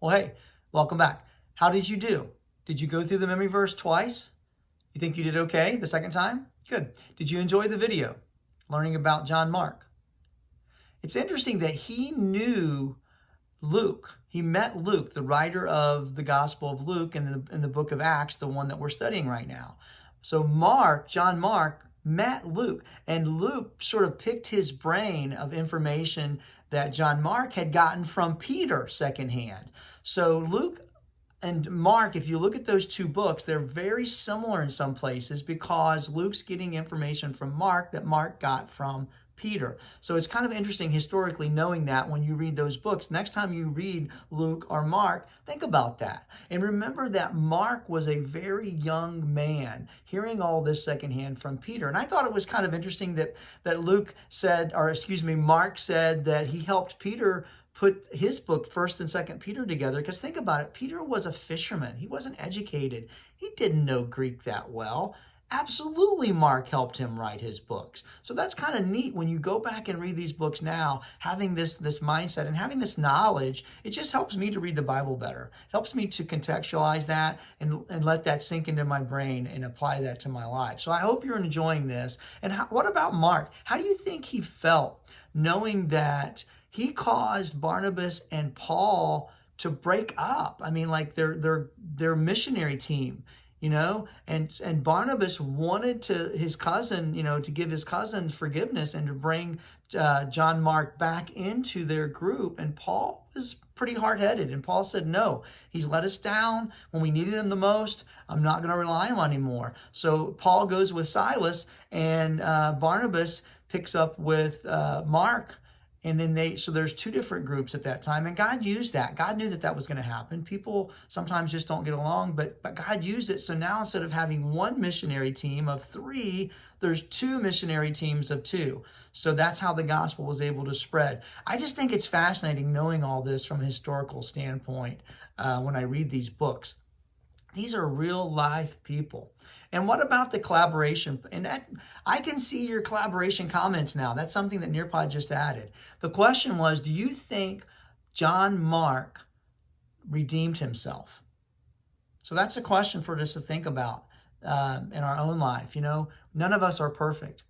Well, hey, welcome back. How did you do? Did you go through the memory verse twice? You think you did okay the second time? Good. Did you enjoy the video learning about John Mark? It's interesting that he knew Luke. He met Luke, the writer of the Gospel of Luke in the book of Acts, the one that we're studying right now. So John Mark, met Luke, and Luke sort of picked his brain of information that John Mark had gotten from Peter secondhand. So Luke and Mark, if you look at those two books, they're very similar in some places because Luke's getting information from Mark that Mark got from Peter. So it's kind of interesting historically knowing that when you read those books. Next time you read Luke or Mark, think about that. And remember that Mark was a very young man hearing all this secondhand from Peter. And I thought it was kind of interesting that Mark said that he helped Peter put his book, 1st and 2nd Peter, together. Because think about it, Peter was a fisherman. He wasn't educated. He didn't know Greek that well. Absolutely, Mark helped him write his books. So that's kind of neat when you go back and read these books now, having this mindset and having this knowledge. It just helps me to read the Bible better. It helps me to contextualize that and let that sink into my brain and apply that to my life. So I hope you're enjoying this. And what about Mark? How do you think he felt knowing that he caused Barnabas and Paul to break up? I mean, like their missionary team. And Barnabas wanted his cousin, to give his cousin forgiveness and to bring John Mark back into their group. And Paul was pretty hard-headed. And Paul said, no, he's let us down when we needed him the most. I'm not going to rely on him anymore. So Paul goes with Silas, and Barnabas picks up with Mark. And then so there's two different groups at that time. And God used that. God knew that was going to happen. People sometimes just don't get along, but God used it. So now instead of having one missionary team of 3, there's 2 missionary teams of 2. So that's how the gospel was able to spread. I just think it's fascinating knowing all this from a historical standpoint when I read these books. These are real life people. And what about the collaboration? And I can see your collaboration comments now. That's something that Nearpod just added. The question was, do you think John Mark redeemed himself? So that's a question for us to think about in our own life. None of us are perfect.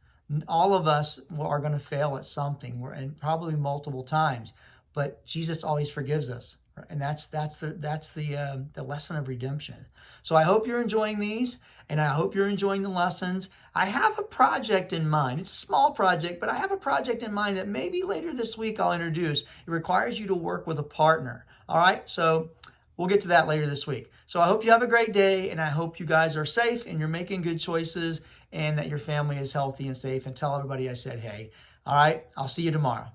All of us are going to fail at something, and probably multiple times. But Jesus always forgives us. And that's the lesson of redemption. So I hope you're enjoying these, and I hope you're enjoying the lessons. I have a project in mind. It's a small project, but I have a project in mind that maybe later this week I'll introduce. It requires you to work with a partner. All right, so we'll get to that later this week. So I hope you have a great day, and I hope you guys are safe and you're making good choices, and that your family is healthy and safe. And tell everybody I said hey. All right, I'll see you tomorrow.